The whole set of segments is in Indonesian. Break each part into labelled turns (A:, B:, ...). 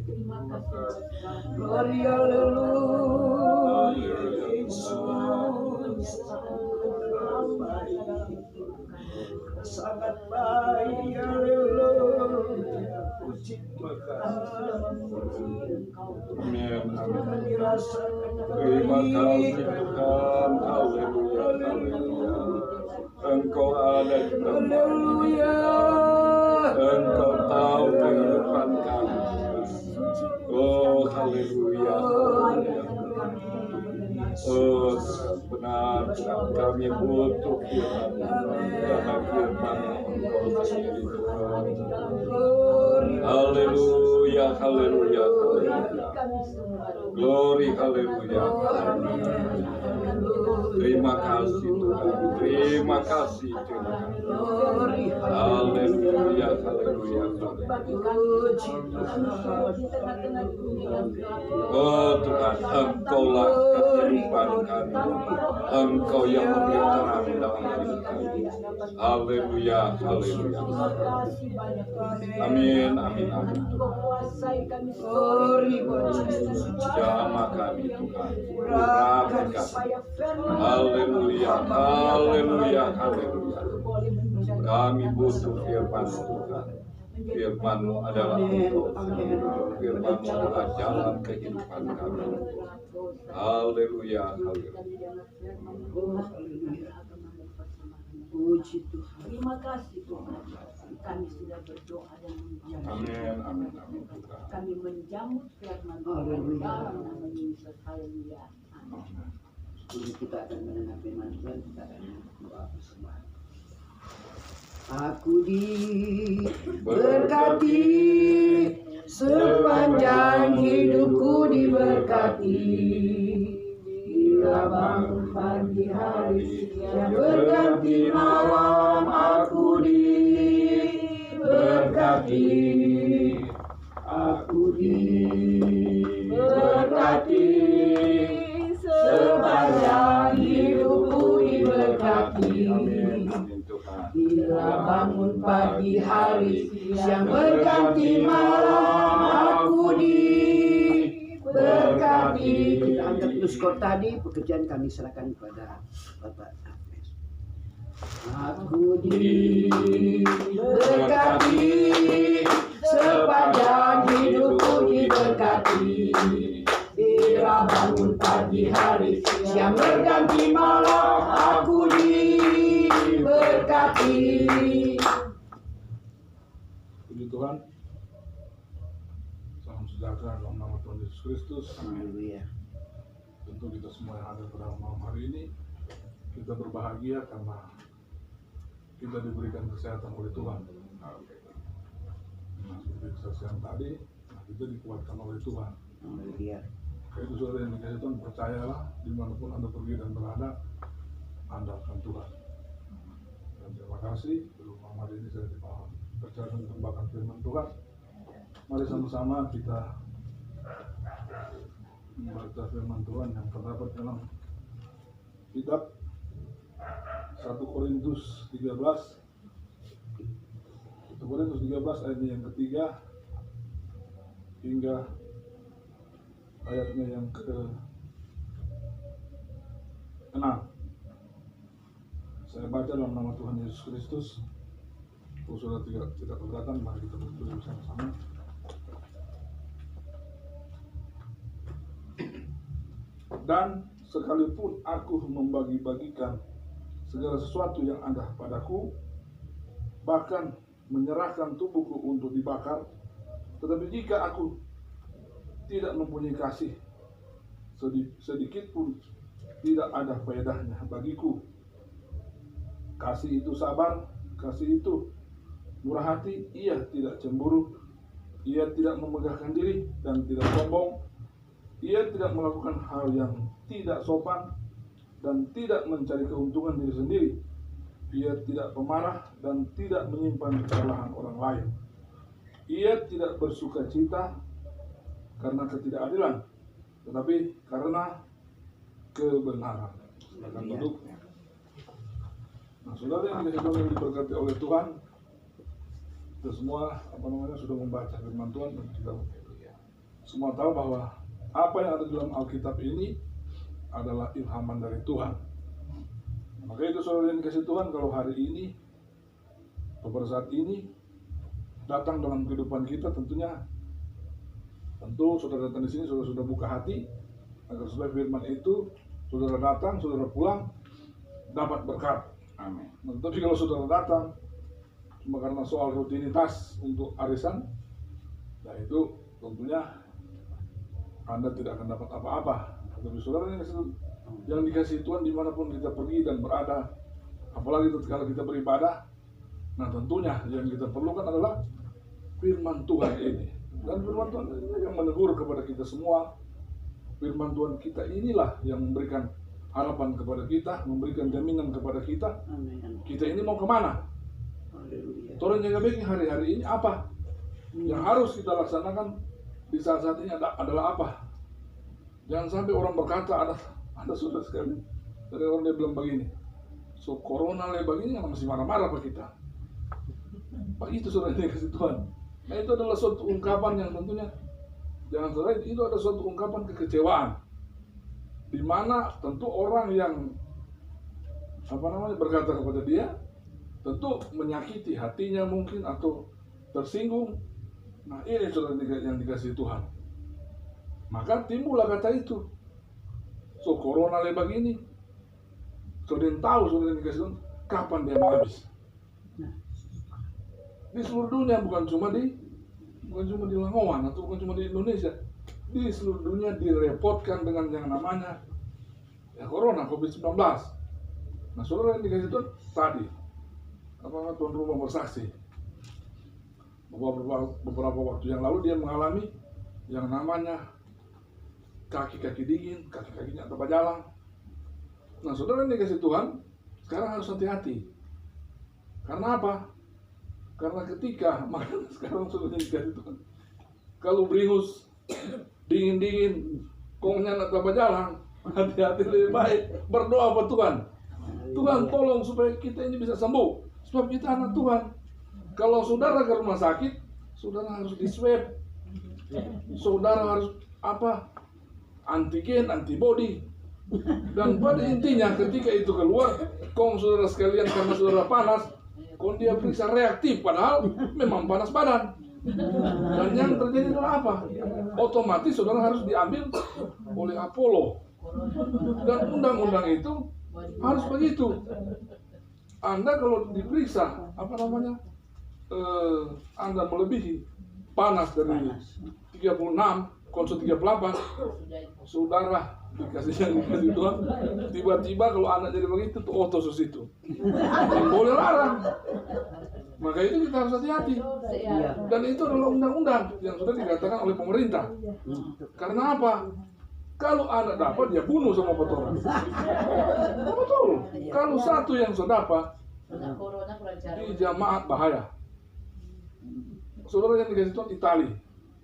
A: Terima kasih.
B: Glory haleluya Yesus. Sangat baik haleluya. Puji Tuhan.
C: Amin. Amin.
B: Dirasakan
C: Terima kasih Tuhan. Haleluya. Haleluya. Engkau ada di tempat ini.
B: haleluya.
C: Engkau tahu kehidupan kami. Oh, haleluya. Oh, benar, kami butuh firman, karena firman Engkau sendiri Tuhan. Haleluya, haleluya, haleluya. Glory, haleluya. Terima kasih Tuhan, terima kasih Tuhan. Haleluya, haleluya. Oh Tuhan, Engkaulah kehidupan kami. Engkau yang memberi terang dalam hidup kami. Haleluya, haleluya. Amin, amin, amin. Jamah kami Tuhan. Urapi kami. Haleluya, haleluya, haleluya. Kami butuh firman Tuhan. Firman-Mu adalah Engkau. Firman-Mu adalah jalan kehidupan kami. Haleluya, haleluya.
B: Puji Tuhan.
A: Terima kasih Tuhan. Kami sudah berdoa dan menjamu.
C: Amin, amin, amin.
A: Kami menjamu firman Tuhan dalam nama Yesus. Haleluya. Amin.
B: Jadi kita akan mendengar firman Tuhan, kita akan doa bersama. Aku diberkati, sepanjang hidupku diberkati. Bila bangun pagi hari yang berganti malam, aku diberkati. Aku diberkati, sepanjang hidupku diberkati. Bila bangun pagi hari yang berganti malam, aku diberkati. Kita angkat nuskor tadi, pekerjaan kami serahkan kepada Bapak Agnes. Aku diberkati, sepanjang hidupku diberkati. Bila bangun pagi hari yang berganti malam, aku diberkati.
D: Puji Tuhan. Salam sejahtera dalam nama Tuhan Yesus Kristus.
B: Haleluya.
D: Tentu kita semua yang ada pada malam hari ini, kita berbahagia karena kita diberikan kesehatan oleh Tuhan. Nah, seperti kesaksian tadi, kita dikuatkan oleh Tuhan.
B: Haleluya.
D: Itu saudara yang dikasih Tuhan, percayalah dimanapun Anda pergi dan berada, andalkan Tuhan. Dan terima kasih, belum malam hari ini saya dipercayakan untuk membawakan firman Tuhan. Mari sama-sama kita membaca firman Tuhan yang terdapat dalam kitab 1 Korintus 13. 1 Korintus 13 ayatnya yang ketiga hingga ayatnya yang ke-6. Saya baca dalam nama Tuhan Yesus Kristus. Kalau sudah tidak keberatan, mari kita berdua bersama-sama. Dan sekalipun aku membagi-bagikan segala sesuatu yang ada padaku, bahkan menyerahkan tubuhku untuk dibakar, tetapi jika aku tidak mempunyai kasih, sedikit pun tidak ada faedahnya bagiku. Kasih itu sabar, kasih itu murah hati, ia tidak cemburu, ia tidak memegahkan diri dan tidak sombong, ia tidak melakukan hal yang tidak sopan dan tidak mencari keuntungan diri sendiri, ia tidak pemarah dan tidak menyimpan kesalahan orang lain, ia tidak bersuka cita karena ketidakadilan, tetapi karena kebenaran. Silakan duduk. Nah, saudara yang diberkati oleh Tuhan, kita semua sudah membaca firman Tuhan dan kita semua tahu bahwa apa yang ada di dalam Alkitab ini adalah ilhaman dari Tuhan. Maka itu saudara yang dikasih Tuhan, kalau hari ini atau pada saat ini datang dalam kehidupan kita, tentu saudara datang di sini, saudara sudah buka hati agar supaya firman itu saudara datang, saudara pulang dapat berkat.
C: Amin.
D: Nah, tapi kalau saudara datang cuma karena soal rutinitas untuk arisan, nah itu tentunya Anda tidak akan dapat apa-apa. Tapi saudara yang dikasih Tuhan dimanapun kita pergi dan berada, apalagi kalau kita beribadah, nah tentunya yang kita perlukan adalah firman Tuhan ini. Dan firman Tuhan ini yang menegur kepada kita semua. Firman Tuhan kita inilah yang memberikan harapan kepada kita, memberikan jaminan kepada kita.
B: Amin.
D: Kita ini mau kemana?
B: Haleluya.
D: Orang jaga baking hari-hari ini apa? Yang harus kita laksanakan di saat-saat ini adalah apa? Jangan sampai orang berkata, ada sudah sekali dari orang dia bilang begini, so corona le begini yang masih marah-marah pak kita. Pak itu saudara yang dikasih Tuhan. Nah itu adalah suatu ungkapan yang tentunya jangan saudara, itu ada suatu ungkapan kekecewaan, di mana tentu orang yang berkata kepada dia tentu menyakiti hatinya mungkin atau tersinggung. Nah ini saudara yang dikasih Tuhan. Maka timbullah kata itu, so corona le begini. Saudara tahu saudara yang dikasih Tuhan kapan dia mau habis. Di seluruh dunia, bukan cuma di Langowan atau bukan cuma di Indonesia, di seluruh dunia direpotkan dengan yang namanya corona, COVID-19. Nah saudara yang dikasih Tuhan tadi tuan rumah bersaksi beberapa waktu yang lalu dia mengalami yang namanya kaki-kaki dingin, kaki-kakinya tanpa jalan. Nah saudara yang dikasih Tuhan sekarang harus hati-hati. Karena apa? Karena makanya sekarang sudah dikasih Tuhan, kalau beringus, dingin-dingin, kongnya nak tanpa jalan, hati-hati lebih baik, berdoa buat Tuhan. Tuhan tolong supaya kita ini bisa sembuh, sebab kita anak Tuhan. Kalau saudara ke rumah sakit, saudara harus di swab, saudara harus antigen, antibody, dan pada intinya ketika itu keluar, saudara sekalian karena saudara panas, dia periksa reaktif, padahal memang panas badan. Dan yang terjadi adalah apa? Otomatis saudara harus diambil oleh Apollo. Dan undang-undang itu harus begitu. Anda kalau diperiksa, Anda melebihi panas dari 36, konsul 38, saudara dikasih Tuhan, tiba-tiba kalau anak jadi begitu tuh otosus itu boleh larang. Maka itu kita harus hati-hati. Dan itu adalah undang-undang yang sudah dikatakan oleh pemerintah. Karena apa? Kalau anak dapat dia bunuh sama orang. Betul. Kalau satu yang sudah dapat di jamaat bahaya. Saudara yang dikasih Tuhan Itali,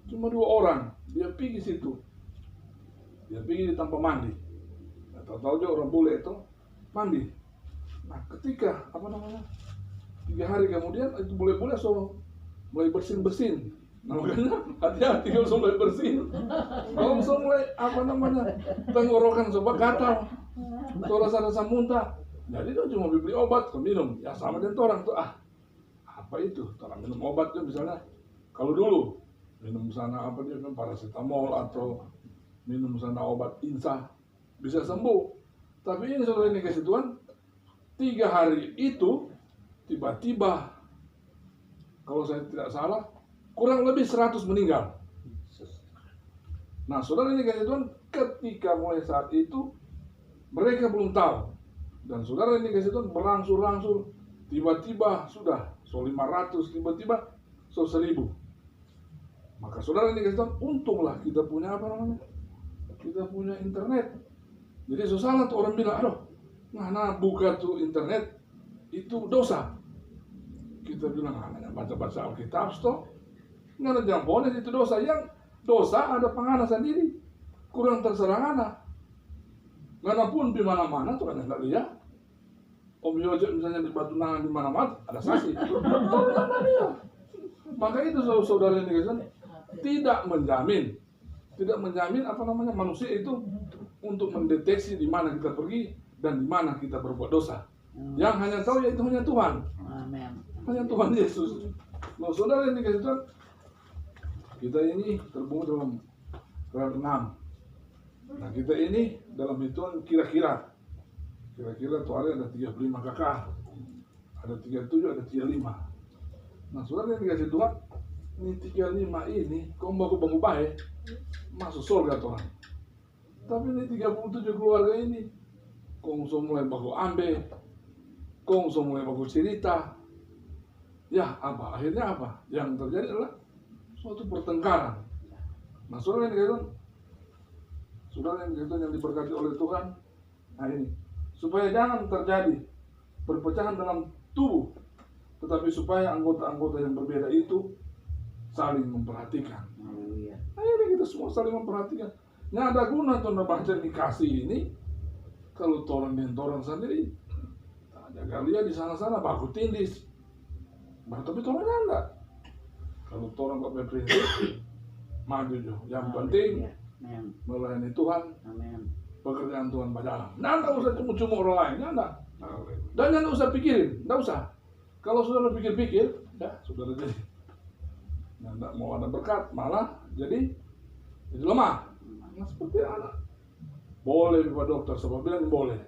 D: cuma 2 orang, dia pergi situ. Dia pergi di tanpa mandi. Nah, tahu juga orang bule itu mandi. Nah, ketika 3 hari kemudian itu bule-bule mulai bersin-bersin. Nah, makanya hati-hati kalau mulai bersin. Kalau mulai tenggorokan gatal, atau rasa-rasa muntah. Jadi itu cuma beli obat, minum. Ya sama dengan orang tuh apa itu? Kalau minum obat tuh misalnya, kalau dulu minum sana dia kan paracetamol atau minum sana obat insah bisa sembuh. Tapi ini saudara ini kasih Tuhan 3 hari itu tiba-tiba kalau saya tidak salah kurang lebih 100 meninggal. Nah saudara ini kasih Tuhan ketika mulai saat itu mereka belum tahu. Dan saudara ini kasih Tuhan berangsur-angsur tiba-tiba sudah 500, tiba-tiba 1000. Maka saudara ini kasih Tuhan untunglah kita punya kita punya internet. Jadi susah tuh orang bilang, buka tuh internet itu dosa. Kita bilang, baca-baca Alkitab toh. Nggak ada jampones itu dosa. Yang dosa ada pengana sendiri. Kurang terserang anak. Nggak pun di mana-mana tuh kan nggak lihat. Om Yojo misalnya di Batu Nangan di mana-mana ada saksi. Maka itu saudara ini tidak menjamin tidak menjamin manusia itu untuk mendeteksi di mana kita pergi dan di mana kita berbuat dosa. Yang hanya tahu yaitu hanya Tuhan.
A: Amin.
D: Hanya Tuhan Yesus. Nah, saudara yang dikasih Tuhan, kita ini terbunuh dalam Quran 6. Nah, kita ini dalam hitungan kira-kira tuh ada 35 kakak, ada 37, ada 35. Nah, saudara yang dikasih Tuhan, ini 35 ini, kau baku baik, masuk surga Tuhan. Tapi ini 37 keluarga ini, kau mulai baku ambil, kau mulai baku cerita. Ya, apa? Akhirnya apa? Yang terjadi adalah suatu pertengkaran. Nah, saudara yang dikasih Tuhan, yang diberkati oleh Tuhan, nah ini, supaya jangan terjadi perpecahan dalam tubuh, tetapi supaya anggota-anggota yang berbeda itu saling memperhatikan. Nah ini kita semua saling memperhatikan. Nah ada guna tuh baca dikasih ini, kalau torang dan torang sendiri, ada kalian di sana-sana baku tindis, tapi torang enggak. Kalau torang gak berprinsip, maju jo. Yang penting melayani Tuhan, pekerjaan Tuhan berjalan. Nggak usah cuma orang lain, nggak. Dan nggak usah pikirin, nggak usah. Kalau sudah pikir-pikir, ya sudah jadi. Nggak mau ada berkat, malah jadi lemah. Nah, seperti anak. Boleh Bapak dokter, siapa bilang boleh.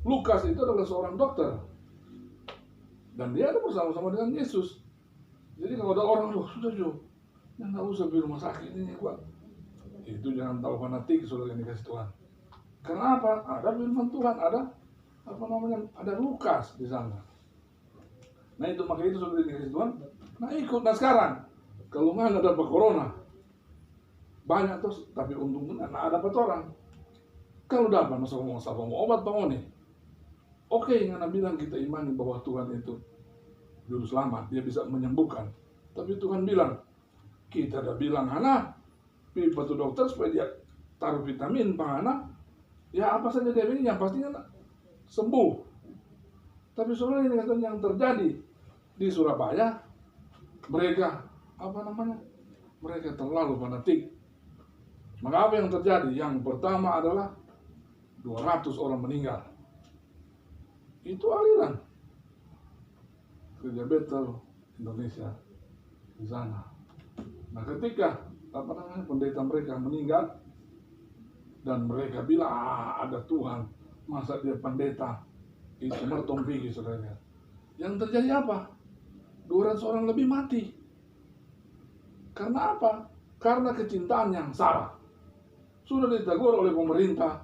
D: Lukas itu adalah seorang dokter, dan dia ada bersama-sama dengan Yesus. Jadi kalau ada orang, sudah Jo, nggak usah di rumah sakit ini kuat. Itu jangan tahu fanatik, saudara yang dikasih Tuhan. Karena apa? Ada firman Tuhan, ada Lukas di sana. Nah itu makanya itu saudara yang dikasih Tuhan. Nah ikut. Nah sekarang kalau nggak ada corona, banyak terus, tapi untungnya nggak ada orang. Kalau dapat mau obat bangun nih. Oke, nggak bilang kita imani bahwa Tuhan itu juru selamat, dia bisa menyembuhkan. Tapi Tuhan bilang, kita udah bilang Hana, pilih batu dokter supaya dia taruh vitamin pangana, ya apa saja dia ini yang pastinya sembuh. Tapi sebenarnya yang terjadi di Surabaya, mereka mereka terlalu fanatik. Maka apa yang terjadi? Yang pertama adalah 200 orang meninggal. Itu aliran Gereja Betel Indonesia di sana. Nah ketika pendeta mereka meninggal dan mereka bilang ada Tuhan, masa dia pendeta, itu mertong pergi saudara. Yang terjadi apa? 200 orang lebih mati. Karena apa? Karena kecintaan yang salah. Sudah ditegur oleh pemerintah,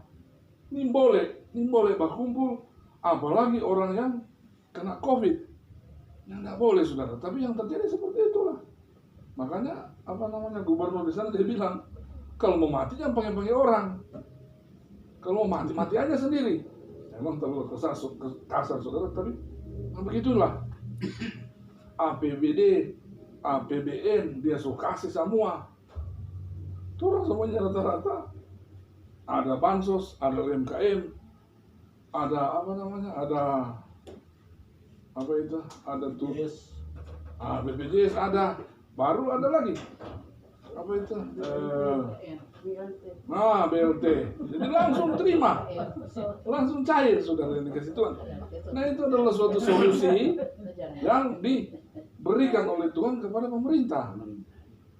D: ini boleh berkumpul, apalagi orang yang kena COVID, yang tidak boleh saudara. Tapi yang terjadi seperti itulah. Makanya gubernur di sana dia bilang, kalau mau mati jangan panggil orang. Kalau mau mati aja sendiri. Emang terlalu kasar saudara, tapi begitulah. APBD, APBN dia suka kasih semua. Itu orang semuanya rata-rata. Ada bansos, ada UMKM, ada ada tulis, BPJS ada, baru ada lagi. Apa itu? BLT. Jadi langsung terima, langsung cair saudara yang dikasih Tuhan. Nah itu adalah suatu solusi yang diberikan oleh Tuhan kepada pemerintah.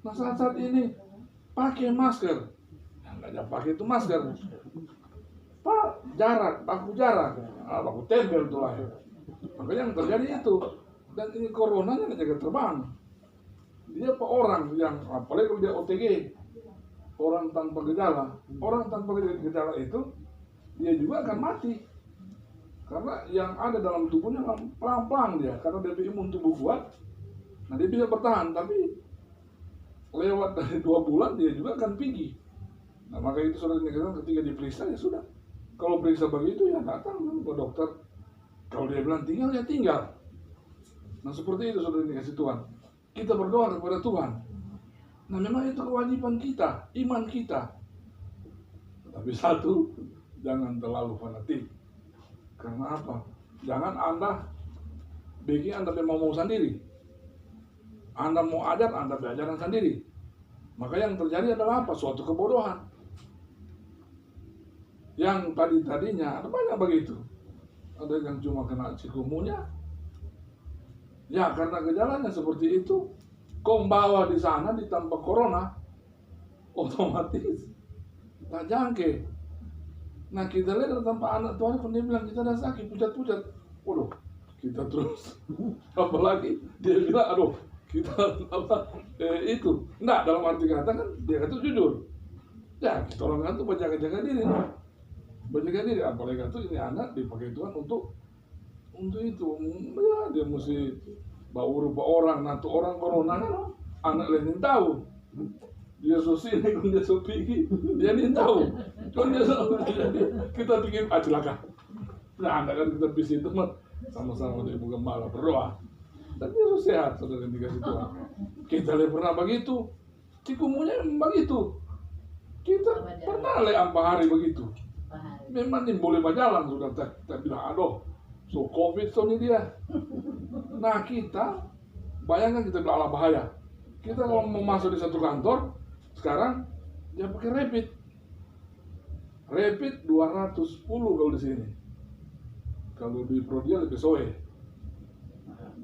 D: Nah saat ini pakai masker, nggak ada pakai itu masker. Baku jarak, baku tempel tuh lah. Makanya yang terjadi itu. Dan ini coronanya nggak jaga terbang. Dia orang yang apalagi kalau dia OTG, orang tanpa gejala. Orang tanpa gejala itu dia juga akan mati. Karena yang ada dalam tubuhnya pelan-pelan dia, karena dia imun tubuh kuat. Nah dia bisa bertahan, tapi lewat dari 2 bulan dia juga akan pergi. Nah maka itu saudara dikatakan ketika diperiksa ya sudah. Kalau periksa begitu ya datang ke dokter. Kalau dia bilang tinggal ya tinggal. Nah seperti itu saudara dikasih Tuhan. Kita berdoa kepada Tuhan. Nah memang itu kewajiban kita, iman kita. Tapi satu, jangan terlalu fanatik. Karena apa? Jangan Anda bikin Anda mau sendiri. Anda mau ajar, Anda belajaran sendiri. Maka yang terjadi adalah apa? Suatu kebodohan. Yang tadinya ada banyak begitu. Ada yang cuma kena cikumunya. Ya karena gejalanya seperti itu, kau bawa di sana ditambah corona, otomatis tak jangke. Nah kita lihat tanpa anak Tuhan pun dia bilang kita dah sakit, pucat-pucat. Waduh, kita terus. Apalagi dia bilang, aduh kita apa itu. Enggak, dalam arti kata kan dia kata jujur. Ya kita orang kan tuh berjaga-jaga diri. Berjaga diri, apalagi kan tuh ini anak dipakai Tuhan untuk itu. Ya dia mesti bawa orang, nanti orang corona kan anak lain tahu. Dia sini, kan dia pergi, dia ni tahu. Kan dia kita pikir celaka. Nah, anak kan kita pergi itu mah sama-sama di bukan malah berdoa. Dan dia sehat, saudara yang dikasih Tuhan. Kita lihat pernah begitu, cikumunya begitu. Kita pernah lihat 4 hari begitu. Memang ini boleh berjalan sudah tak bilang aduh, so covid so ini dia. Nah kita bayangkan kita bilang ala bahaya. Kita kalau mau masuk di satu kantor sekarang dia pakai rapid 210 kalau di sini. Kalau di Prodia lebih soe.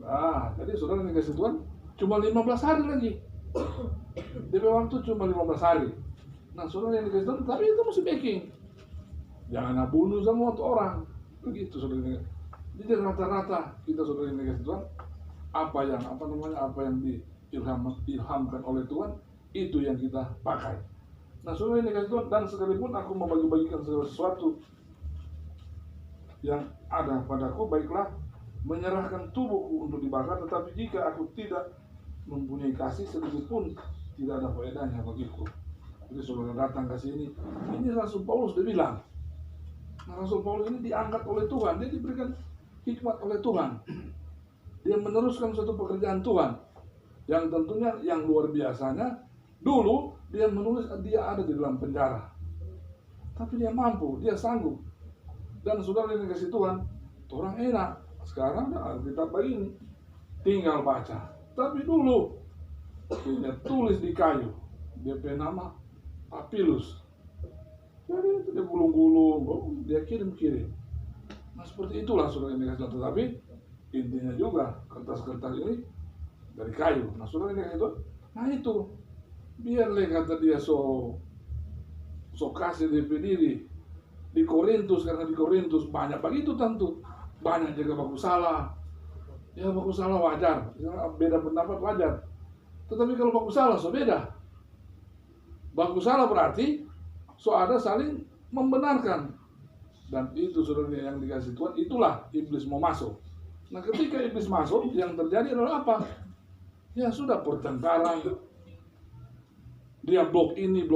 D: Nah, jadi saudara yang kasih Tuhan cuma 15 hari lagi. DP waktu cuma 15 hari. Nah saudara yang dikasih Tuhan, tapi itu mesti backing. Jangan bunuh semua tuh orang. Begitu saudara ini. Jadi rata-rata kita saudara ini kasih Tuhan, apa yang diilhamkan oleh Tuhan itu yang kita pakai. Nah saudara ini kasih Tuhan, dan sekalipun aku mau bagi-bagikan sesuatu yang ada padaku, baiklah menyerahkan tubuhku untuk dibakar, tetapi jika aku tidak mempunyai kasih sedikit pun tidak ada faedahnya bagiku. Jadi saudara datang ke sini, ini Rasul Paulus dia bilang. Nah, Rasul Paulus ini diangkat oleh Tuhan, dia diberikan hikmat oleh Tuhan. Dia meneruskan suatu pekerjaan Tuhan yang tentunya yang luar biasanya. Dulu dia menulis dia ada di dalam penjara, tapi dia mampu, dia sanggup. Dan saudara yang dikasih Tuhan, orang enak. Sekarang Alkitab begini, tinggal baca. Tapi dulu dia tulis di kayu, dia punya nama papilus. Jadi itu dia gulung-gulung, dia kirim-kirim. Nah seperti itulah saudara ini kasih Tuhan. Tapi intinya juga kertas-kertas ini dari kayu. Nah saudara ini kasih Tuhan. Nah itu biarlah kata dia so kasih DP diri di Korintus, karena di Korintus banyak begitu tentu. Banyak juga baku salah. Ya baku salah wajar, beda pendapat wajar. Tetapi kalau baku salah so beda. Baku salah berarti so ada saling membenarkan. Dan itu saudara yang dikasih Tuhan, itulah iblis mau masuk. Nah ketika iblis masuk, yang terjadi adalah apa? Ya sudah pertengkaran. Dia blok ini.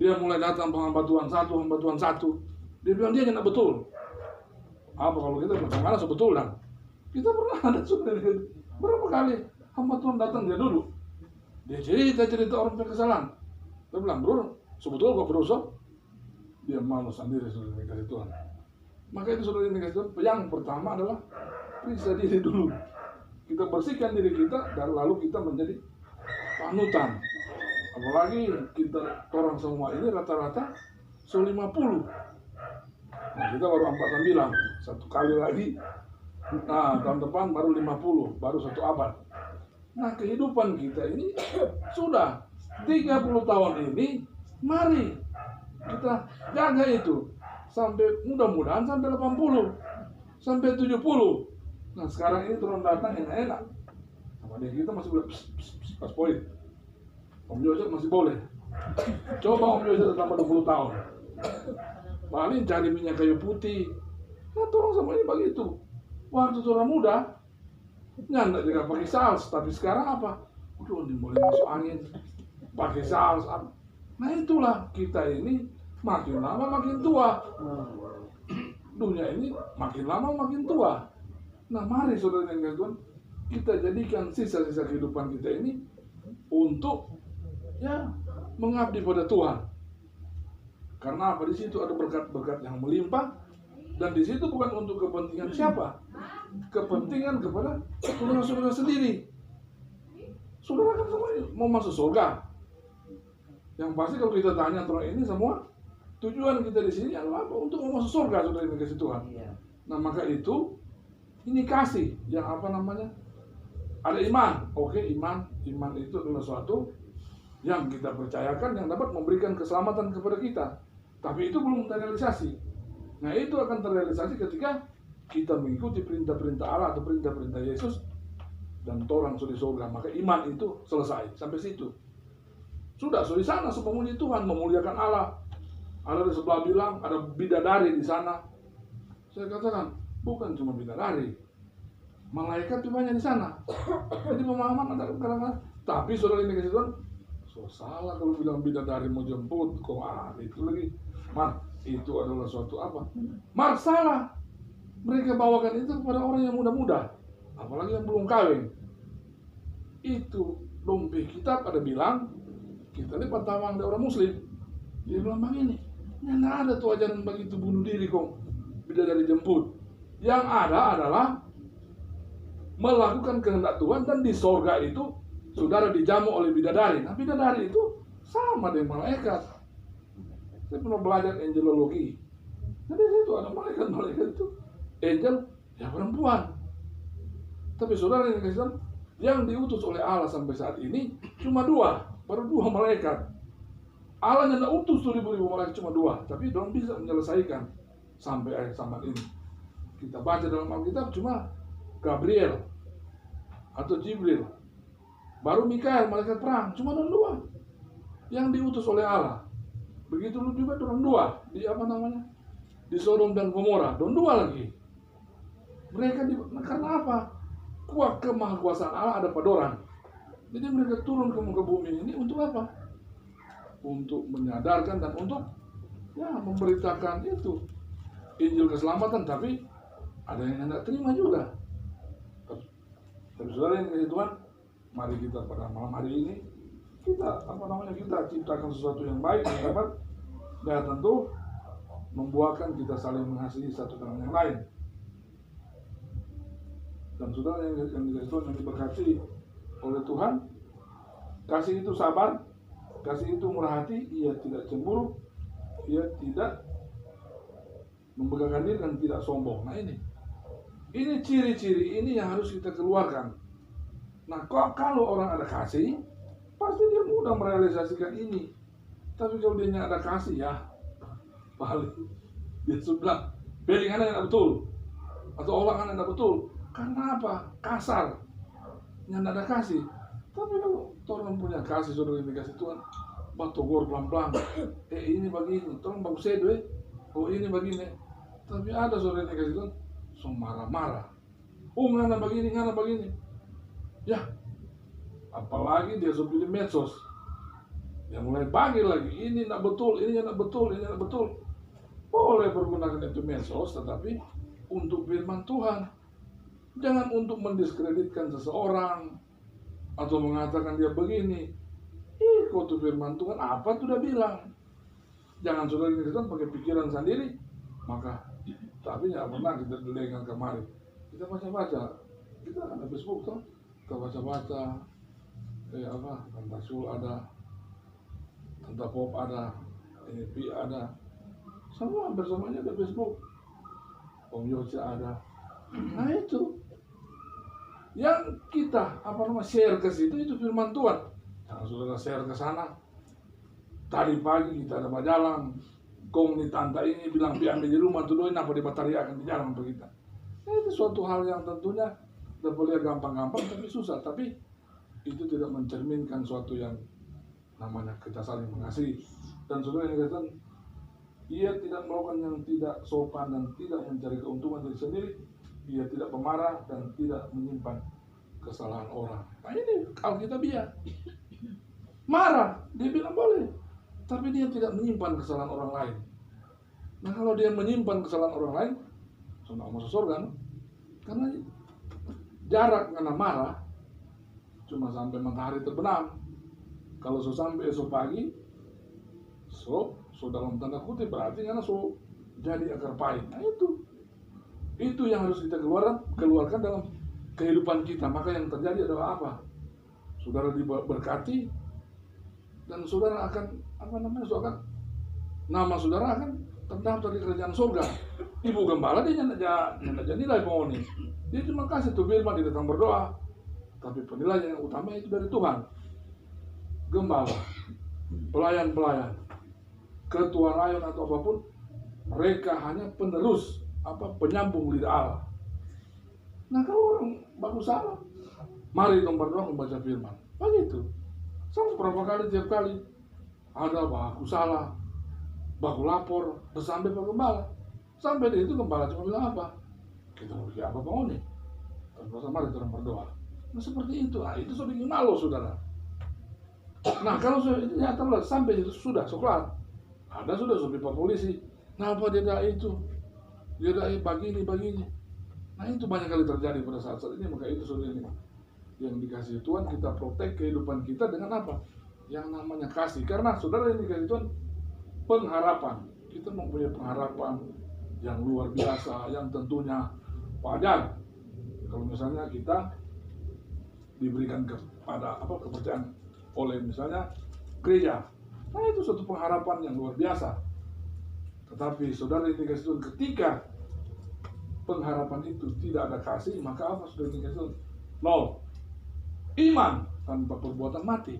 D: Dia mulai datang penghambatuan satu. Dia bilang dia nggak betul. Apa kalau kita pertengkaran sebetul dan kita pernah ada saudara berapa kali hamba Tuhan datang dia duduk. Dia cerita orang berkesalahan. Dia bilang, bro, sebetulnya kok berdosa, dia malu sendiri saudara dikasih Tuhan. Maka itu saudara dikasih Tuhan, yang pertama adalah periksa diri dulu. Kita bersihkan diri kita dan lalu kita menjadi panutan. Apalagi kita orang semua ini rata-rata 50. Nah, kita baru 49, satu kali lagi. Nah tahun depan baru 50, baru 1 abad. Nah kehidupan kita ini sudah 30 tahun ini, mari kita jaga itu sampai mudah-mudahan sampai 80, sampai 70. Nah sekarang ini turun datang enak-enak. Sama dia kita masih boleh pas poin. Om Joseph masih boleh. Coba Om Joseph tambah 20 tahun. Paling cari minyak kayu putih. Nah turun sama ini begitu. Waktu turun muda, nyandak juga pakai saus. Tapi sekarang apa? Udah boleh masuk angin. Pakai saus. Nah itulah kita ini makin lama makin tua. Dunia ini makin lama makin tua. Nah mari saudara yang Tuhan, kita jadikan sisa-sisa kehidupan kita ini untuk ya mengabdi pada Tuhan. Karena apa? Di situ ada berkat-berkat yang melimpah, dan di situ bukan untuk kepentingan siapa, kepentingan kepada saudara-saudara sendiri. saudara kan semua mau masuk surga. Yang pasti kalau kita tanya tentang ini semua, tujuan kita di sini adalah apa? Untuk mau masuk surga, saudara yang dikasih Tuhan.
B: Iya.
D: Nah maka itu, ini kasih yang apa namanya? Ada iman. Oke, iman itu adalah suatu yang kita percayakan yang dapat memberikan keselamatan kepada kita. Tapi itu belum terrealisasi. Nah itu akan terrealisasi ketika kita mengikuti perintah-perintah Allah atau perintah-perintah Yesus dan orang sudah di surga. Maka iman itu selesai sampai situ. Sudah di sana memuji Tuhan, memuliakan Allah. Allah di sebelah bilang ada bidadari di sana. Saya katakan bukan cuma bidadari, malaikat juga banyak di sana. Jadi pemahaman ada kadang-kadang. Tapi saudara ini kasih Tuhan, so salah kalau bilang bidadari mau jemput, kok itu lagi. Mar, itu adalah suatu apa? Mar salah. Mereka bawakan itu kepada orang yang muda-muda, apalagi yang belum kawin. Itu dompet kitab ada bilang, kita lipat tawang dari orang Muslim. Dia bilang begini, ya nggak ada tuh ajaran begitu bunuh diri kok, bidadari jemput. Yang ada adalah melakukan kehendak Tuhan dan di sorga itu saudara dijamu oleh bidadari. Nah bidadari itu sama dengan malaikat. Saya pernah belajar angelologi. Jadi itu ada malaikat itu angel ya perempuan. Tapi saudara yang kasih yang diutus oleh Allah sampai saat ini cuma baru dua malaikat. Allah yang utus ribu-ribu malaikat cuma dua, tapi belum bisa menyelesaikan sampai akhir zaman ini. Kita baca dalam Alkitab cuma Gabriel atau Jibril, baru Mikael malaikat perang, cuma dua yang diutus oleh Allah. Begitu juga orang dua di apa namanya di Sodom dan Gomora, dua lagi. Mereka karena apa? Kuat kemahakuasaan Allah ada pada orang. Jadi mereka turun ke muka bumi ini untuk apa? Untuk menyadarkan dan untuk ya memberitakan itu Injil keselamatan, tapi ada yang tidak terima juga. Tapi saudara yang kasih Tuhan, mari kita pada malam hari ini kita kita ciptakan sesuatu yang baik yang dapat dan tentu membuahkan kita saling mengasihi satu dengan yang lain. Dan saudara yang dikasih Tuhan, yang diberkati oleh Tuhan, kasih itu sabar, kasih itu murah hati, ia tidak cemburu, ia tidak membanggakan diri dan tidak sombong. Nah ini ciri-ciri ini yang harus kita keluarkan. Nah kalau orang ada kasih, pasti dia mudah merealisasikan ini. Tapi kalau dia ada kasih ya balik, dia sudah belingan yang betul atau orang yang betul. Karena apa? Kasar, yang ada kasih. Tapi kalau orang punya kasih, saudara yang dikasih Tuhan, batogor pelan-pelan. Ini begini, tolong bagus saya deh. Oh ini begini. Tapi ada saudara yang dikasih Tuhan, so marah-marah. Oh ngana begini. Ya, apalagi dia sudah pilih medsos. Dia mulai panggil lagi, ini tidak betul, ini tidak betul, ini tidak betul. Boleh pergunakan itu medsos, tetapi untuk firman Tuhan. Jangan untuk mendiskreditkan seseorang atau mengatakan dia begini. Ikut tuh firman Tuhan, apa tuh udah bilang. Jangan saudara ini pakai pikiran sendiri, maka tapi nggak pernah kita dengar kemarin. Kita baca-baca, kita ada Facebook tuh, kita baca-baca, Tanta Sul ada, Tanta Pop ada, NP ada, semua hampir semuanya ada Facebook. Om Yose ada. Nah itu yang kita share ke situ itu firman Tuhan. Jangan saudara share ke sana. Tadi pagi kita ada majalah, kong ni tanta ini bilang ambil di rumah tuh doin apa dibatariakan di jalan untuk kita. Nah, itu suatu hal yang tentunya terlihat gampang-gampang tapi susah, tapi itu tidak mencerminkan suatu yang namanya kita saling mengasihi. Dan saudara yang katakan, ia tidak melakukan yang tidak sopan dan tidak mencari keuntungan diri sendiri. Dia tidak pemarah dan tidak menyimpan kesalahan orang. Nah ini Alkitabiah. Marah, dia bilang boleh. Tapi dia tidak menyimpan kesalahan orang lain. Nah kalau dia menyimpan kesalahan orang lain, sudah masuk surga. No? Karena jarak karena marah cuma sampai matahari terbenam. Kalau sampai esok pagi, so dalam tanda kutip berarti karena jadi akar pahit. Nah itu yang harus kita keluarkan dalam kehidupan kita. Maka yang terjadi adalah apa? saudara diberkati, dan saudara akan nama saudara akan terdaftar di kerajaan surga. Ibu gembala dia nyanda nilai penghuni. Dia cuma kasih tuh firman, dia datang berdoa, tapi penilaian yang utama itu dari Tuhan. Gembala, pelayan-pelayan, ketua rayon atau apapun, mereka hanya penerus penyambung lidah Allah. Nah, kalau orang bagus salah, mari dong berdoa membaca firman. Begitu. Sama berapa kali, tiap kali ada baku salah, baku lapor, sampai Pak Gembala. Sampai di itu Gembala cuma bilang apa? Kita harus apa penghuni? Terus mari kita berdoa. Nah, seperti itu. Nah, itu sudah malu, saudara. Nah, kalau itu nyata sampai itu sudah sekelar. Ada sudah supir polisi. Kenapa dia dah itu? Dia dah begini. Nah, itu banyak kali terjadi pada saat ini. Maka itu sudah ini yang dikasih Tuhan, kita protek kehidupan kita dengan apa? Yang namanya kasih. Karena saudara yang dikasih Tuhan pengharapan. Kita mempunyai pengharapan yang luar biasa, yang tentunya wajar. Kalau misalnya kita diberikan kepada kepercayaan oleh misalnya gereja, nah itu suatu pengharapan yang luar biasa. Tetapi saudara yang dikasih Tuhan, ketika pengharapan itu tidak ada kasih, maka apa saudara yang dikasih Tuhan? Nol. Iman tanpa perbuatan mati.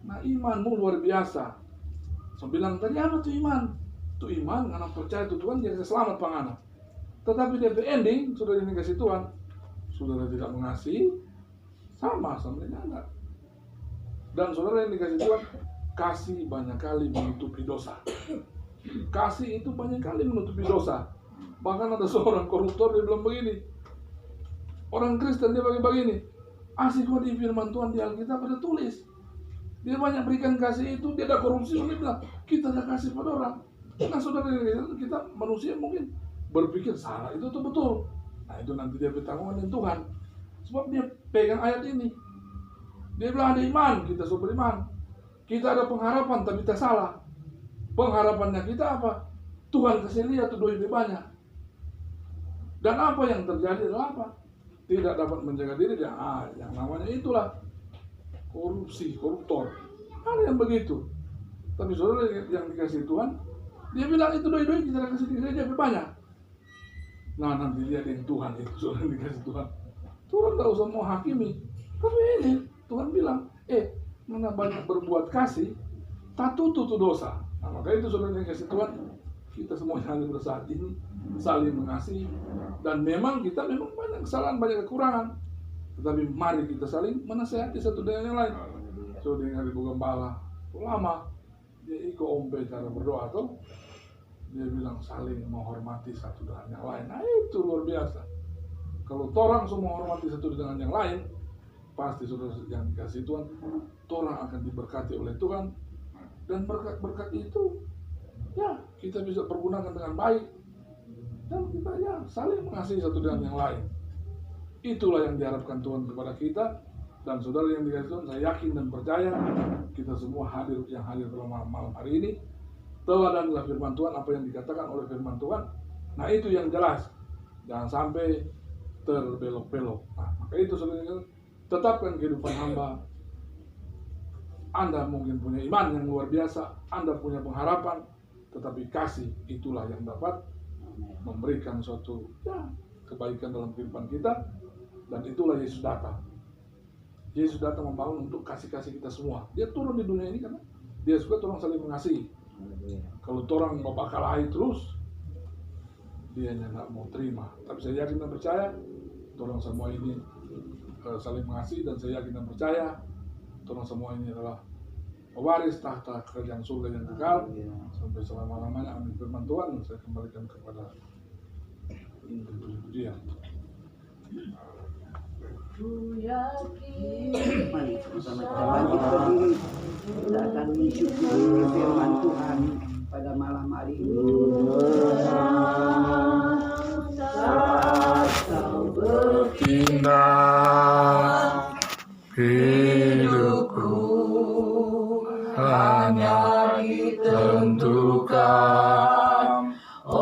D: Nah, imanmu luar biasa. Saya bilang tadi apa tuh iman? Tuh iman, anak percaya tuh Tuhan jadi selamat pangana. Tetapi DP ending saudara yang dikasih Tuhan, saudara tidak mengasihi, sama sebenarnya enggak. Dan saudara yang dikasih Tuhan, kasih banyak kali menutupi dosa. Kasih itu banyak kali menutupi dosa. Bahkan ada seorang koruptor, dia bilang begini, orang Kristen dia begini, asik kok di firman Tuhan di Alkitab ada tulis, dia banyak berikan kasih itu, dia ada korupsi, dia bilang kita ada kasih pada orang. Nah, saudara, kita manusia mungkin berpikir salah itu tuh betul. Nah, itu nanti dia bertanggung dengan Tuhan, sebab dia pegang ayat ini. Dia bilang ada iman, kita suruh beriman. Kita ada pengharapan, tapi kita salah. Pengharapannya kita apa? Tuhan kasih lihat tuh duit banyak. Dan apa yang terjadi adalah apa? Tidak dapat menjaga diri, yang namanya itulah korupsi, koruptor. Ada yang begitu. Tapi saudara yang dikasih Tuhan, dia bilang itu duit kita kasih di gereja banyak. Nah, nanti lihat yang Tuhan itu, saudara yang dikasih Tuhan. Tuhan tak usah mau hakimi. Tapi ini Tuhan bilang, mana banyak berbuat kasih, tak tutup dosa. Nah, maka itu saudara yang dikasih Tuhan, kita semuanya ada pada saat ini saling mengasihi. Dan memang kita banyak kesalahan, banyak kekurangan. Tetapi mari kita saling menasehati satu dengan yang lain. So dengan Ibu Gembala, ulama, dia ikut ombe cara berdoa tuh. Dia bilang saling menghormati satu dengan yang lain. Nah, itu luar biasa. Kalau orang semua menghormati satu dengan yang lain, pasti saudara yang dikasih Tuhan, orang akan diberkati oleh Tuhan. Dan berkat-berkat itu, ya kita bisa pergunakan dengan baik. Dan kita saling mengasihi satu dengan yang lain. Itulah yang diharapkan Tuhan kepada kita. Dan saudara yang dikasih Tuhan, saya yakin dan percaya kita semua yang hadir dalam malam hari ini teladanlah firman Tuhan, apa yang dikatakan oleh firman Tuhan. Nah, itu yang jelas. Jangan sampai terbelok-belok. Nah, maka itu saudara, tetapkan kehidupan hamba. Anda mungkin punya iman yang luar biasa, Anda punya pengharapan, tetapi kasih itulah yang dapat memberikan suatu kebaikan dalam kehidupan kita. Dan itulah Yesus datang. Yesus datang membangun untuk kasih-kasih kita semua. Dia turun di dunia ini karena dia suka orang saling mengasihi. Kalau orang bapak kalahi terus, dia nggak mau terima. Tapi saya yakin dan percaya, orang semua ini saling mengasihi, dan saya yakin dan percaya, orang semua ini adalah pewaris tahta kerajaan surga yang kekal sampai selama-lamanya. Amin. Firman Tuhan saya kembalikan kepada pujian.
A: Ku yakin
B: Mari sama kita bangkit berdiri. Kita akan mensyukuri firman Tuhan pada malam hari ini.
E: Saat kau bertindak